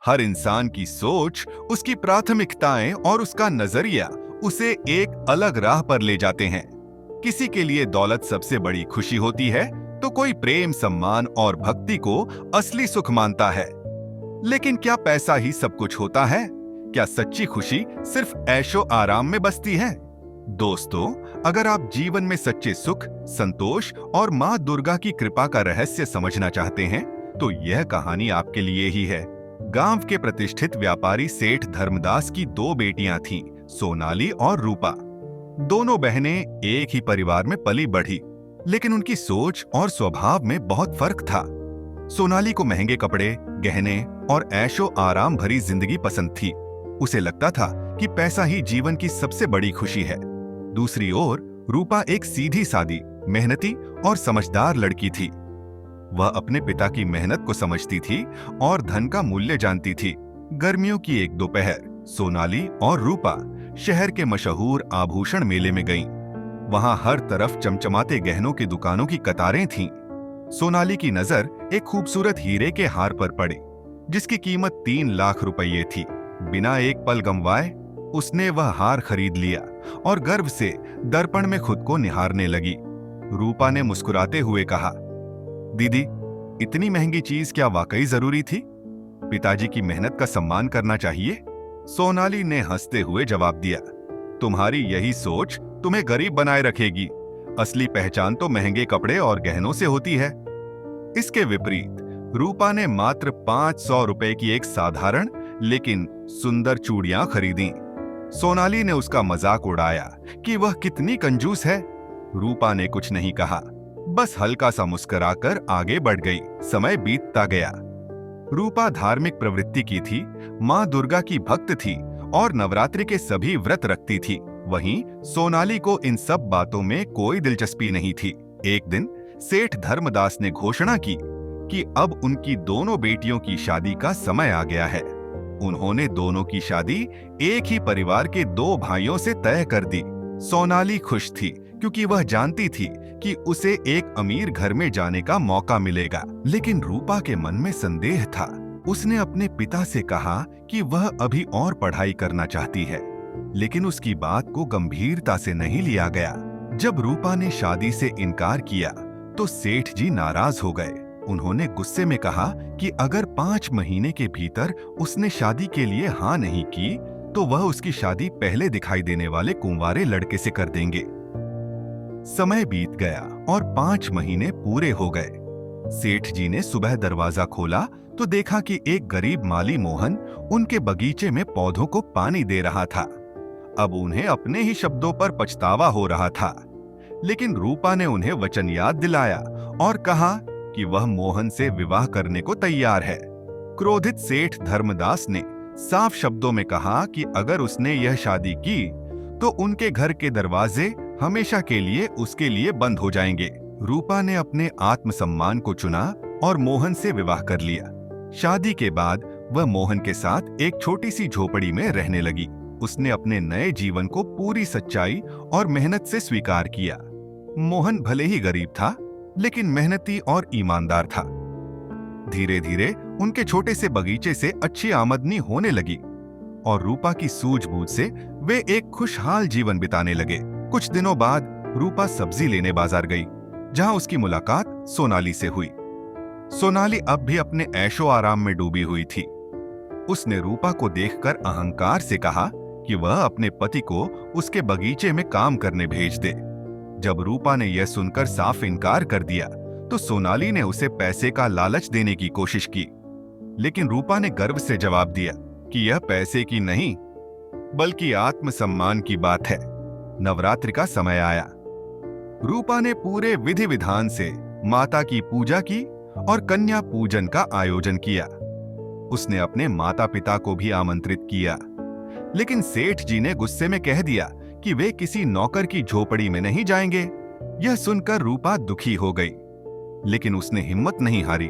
हर इंसान की सोच, उसकी प्राथमिकताएं और उसका नजरिया उसे एक अलग राह पर ले जाते हैं। किसी के लिए दौलत सबसे बड़ी खुशी होती है, तो कोई प्रेम, सम्मान और भक्ति को असली सुख मानता है। लेकिन क्या पैसा ही सब कुछ होता है? क्या सच्ची खुशी सिर्फ ऐशो आराम में बसती है? दोस्तों, अगर आप जीवन में सच्चे सुख, संतोष और माँ दुर्गा की कृपा का रहस्य समझना चाहते हैं, तो यह कहानी आपके लिए ही है। गांव के प्रतिष्ठित व्यापारी सेठ धर्मदास की दो बेटियां थीं, सोनाली और रूपा। दोनों बहनें एक ही परिवार में पली बढ़ी, लेकिन उनकी सोच और स्वभाव में बहुत फर्क था। सोनाली को महंगे कपड़े, गहने और ऐशो आराम भरी जिंदगी पसंद थी। उसे लगता था कि पैसा ही जीवन की सबसे बड़ी खुशी है। दूसरी ओर रूपा एक सीधी सादी, मेहनती और समझदार लड़की थी। वह अपने पिता की मेहनत को समझती थी और धन का मूल्य जानती थी। गर्मियों की एक दोपहर सोनाली और रूपा शहर के मशहूर आभूषण मेले में गईं। वहां हर तरफ चमचमाते गहनों की दुकानों की कतारें थीं। सोनाली की नजर एक खूबसूरत हीरे के हार पर पड़ी, जिसकी कीमत 3 लाख रुपये थी। बिना एक पल गंवाए उसने वह हार खरीद लिया और गर्व से दर्पण में खुद को निहारने लगी। रूपा ने मुस्कुराते हुए कहा, दीदी, इतनी महंगी चीज क्या वाकई जरूरी थी? पिताजी की मेहनत का सम्मान करना चाहिए। सोनाली ने हंसते हुए जवाब दिया, तुम्हारी यही सोच तुम्हें गरीब बनाए रखेगी। असली पहचान तो महंगे कपड़े और गहनों से होती है। इसके विपरीत रूपा ने मात्र 500 रुपए की एक साधारण लेकिन सुंदर चूड़ियां खरीदी। सोनाली ने उसका मजाक उड़ाया कि वह कितनी कंजूस है। रूपा ने कुछ नहीं कहा, बस हल्का सा मुस्कुराकर आगे बढ़ गई। समय बीतता गया। रूपा धार्मिक प्रवृत्ति की थी, माँ दुर्गा की भक्त थी और नवरात्रि के सभी व्रत रखती थी। वहीं सोनाली को इन सब बातों में कोई दिलचस्पी नहीं थी। एक दिन सेठ धर्मदास ने घोषणा की कि अब उनकी दोनों बेटियों की शादी का समय आ गया है। उन्होंने दोनों की शादी एक ही परिवार के 2 भाइयों से तय कर दी। सोनाली खुश थी क्योंकि वह जानती थी कि उसे एक अमीर घर में जाने का मौका मिलेगा। लेकिन रूपा के मन में संदेह था। उसने अपने पिता से कहा कि वह अभी और पढ़ाई करना चाहती है, लेकिन उसकी बात को गंभीरता से नहीं लिया गया। जब रूपा ने शादी से इनकार किया तो सेठ जी नाराज हो गए। उन्होंने गुस्से में कहा कि अगर 5 महीने के भीतर उसने शादी के लिए हाँ नहीं की तो वह उसकी शादी पहले दिखाई देने वाले कुंवारे लड़के से कर देंगे। समय बीत गया और 5 महीने पूरे हो गए। सेठ जी ने सुबह दरवाजा खोला तो देखा कि एक गरीब माली मोहन उनके बगीचे में पौधों को पानी दे रहा था। अब उन्हें अपने ही शब्दों पर पछतावा हो रहा था, लेकिन रूपा ने उन्हें वचन याद दिलाया और कहा कि वह मोहन से विवाह करने को तैयार है। क्रोधित सेठ धर्मदास ने साफ शब्दों में कहा कि अगर उसने यह शादी की तो उनके घर के दरवाजे हमेशा के लिए उसके लिए बंद हो जाएंगे। रूपा ने अपने आत्मसम्मान को चुना और मोहन से विवाह कर लिया। शादी के बाद वह मोहन के साथ एक छोटी सी झोपड़ी में रहने लगी। उसने अपने नए जीवन को पूरी सच्चाई और मेहनत से स्वीकार किया। मोहन भले ही गरीब था, लेकिन मेहनती और ईमानदार था। धीरे धीरे उनके छोटे से बगीचे से अच्छी आमदनी होने लगी और रूपा की सूझबूझ से वे एक खुशहाल जीवन बिताने लगे। कुछ दिनों बाद रूपा सब्जी लेने बाजार गई, जहां उसकी मुलाकात सोनाली से हुई। सोनाली अब भी अपने ऐशो आराम में डूबी हुई थी। उसने रूपा को देखकर अहंकार से कहा कि वह अपने पति को उसके बगीचे में काम करने भेज दे। जब रूपा ने यह सुनकर साफ इनकार कर दिया तो सोनाली ने उसे पैसे का लालच देने की कोशिश की, लेकिन रूपा ने गर्व से जवाब दिया कि यह पैसे की नहीं बल्कि आत्मसम्मान की बात है। नवरात्रि का समय आया। रूपा ने पूरे विधि विधान से माता की पूजा की और कन्या पूजन का आयोजन किया। उसने अपने माता पिता को भी आमंत्रित किया, लेकिन सेठ जी ने गुस्से में कह दिया कि वे किसी नौकर की झोपड़ी में नहीं जाएंगे। यह सुनकर रूपा दुखी हो गई, लेकिन उसने हिम्मत नहीं हारी।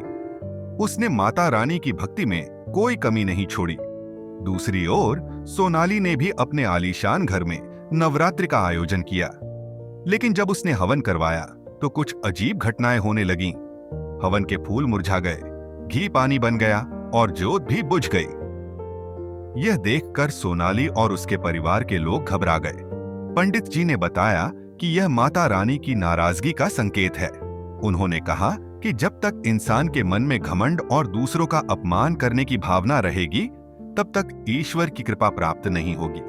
उसने माता रानी की भक्ति में कोई कमी नहीं छोड़ी। दूसरी ओर सोनाली ने भी अपने आलीशान घर में नवरात्रि का आयोजन किया, लेकिन जब उसने हवन करवाया तो कुछ अजीब घटनाएं होने लगीं। हवन के फूल मुरझा गए, घी पानी बन गया और जोत भी बुझ गई। यह देखकर सोनाली और उसके परिवार के लोग घबरा गए। पंडित जी ने बताया कि यह माता रानी की नाराजगी का संकेत है। उन्होंने कहा कि जब तक इंसान के मन में घमंड और दूसरों का अपमान करने की भावना रहेगी, तब तक ईश्वर की कृपा प्राप्त नहीं होगी।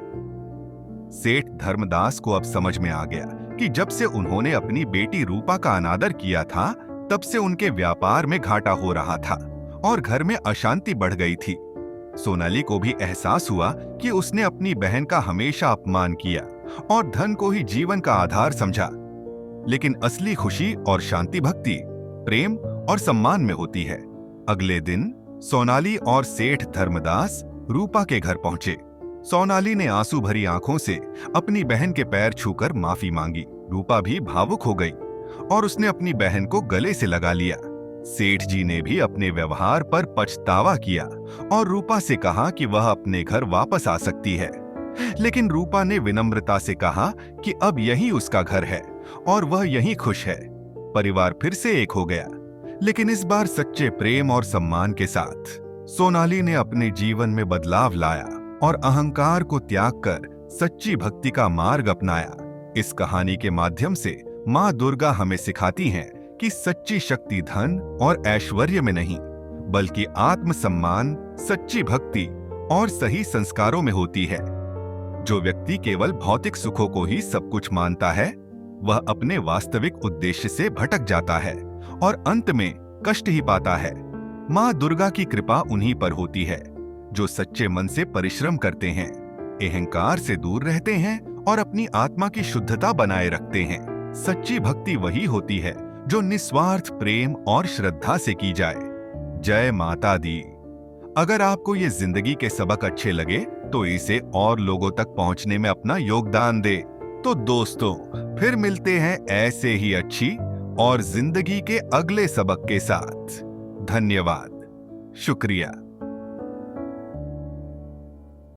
सेठ धर्मदास को अब समझ में आ गया कि जब से उन्होंने अपनी बेटी रूपा का अनादर किया था, तब से उनके व्यापार में घाटा हो रहा था और घर में अशांति बढ़ गई थी। सोनाली को भी एहसास हुआ कि उसने अपनी बहन का हमेशा अपमान किया और धन को ही जीवन का आधार समझा। लेकिन असली खुशी और शांति भक्ति, प्रेम और सम्मान में होती है। अगले दिन सोनाली और सेठ धर्मदास रूपा के घर पहुंचे। सोनाली ने आंसू भरी आंखों से अपनी बहन के पैर छूकर माफी मांगी। रूपा भी भावुक हो गई और उसने अपनी बहन को गले से लगा लिया। सेठ जी ने भी अपने व्यवहार पर पछतावा किया और रूपा से कहा कि वह अपने घर वापस आ सकती है। लेकिन रूपा ने विनम्रता से कहा कि अब यही उसका घर है और वह यहीं खुश है। परिवार फिर से एक हो गया, लेकिन इस बार सच्चे प्रेम और सम्मान के साथ। सोनाली ने अपने जीवन में बदलाव लाया और अहंकार को त्याग कर सच्ची भक्ति का मार्ग अपनाया। इस कहानी के माध्यम से माँ दुर्गा हमें सिखाती हैं कि सच्ची शक्ति धन और ऐश्वर्य में नहीं, बल्कि आत्मसम्मान, सच्ची भक्ति और सही संस्कारों में होती है। जो व्यक्ति केवल भौतिक सुखों को ही सब कुछ मानता है, वह अपने वास्तविक उद्देश्य से भटक जाता है और अंत में कष्ट ही पाता है। माँ दुर्गा की कृपा उन्हीं पर होती है जो सच्चे मन से परिश्रम करते हैं, अहंकार से दूर रहते हैं और अपनी आत्मा की शुद्धता बनाए रखते हैं। सच्ची भक्ति वही होती है जो निस्वार्थ प्रेम और श्रद्धा से की जाए। जय माता दी। अगर आपको ये जिंदगी के सबक अच्छे लगे तो इसे और लोगों तक पहुंचने में अपना योगदान दे। तो दोस्तों, फिर मिलते हैं ऐसे ही अच्छी और जिंदगी के अगले सबक के साथ। धन्यवाद। शुक्रिया।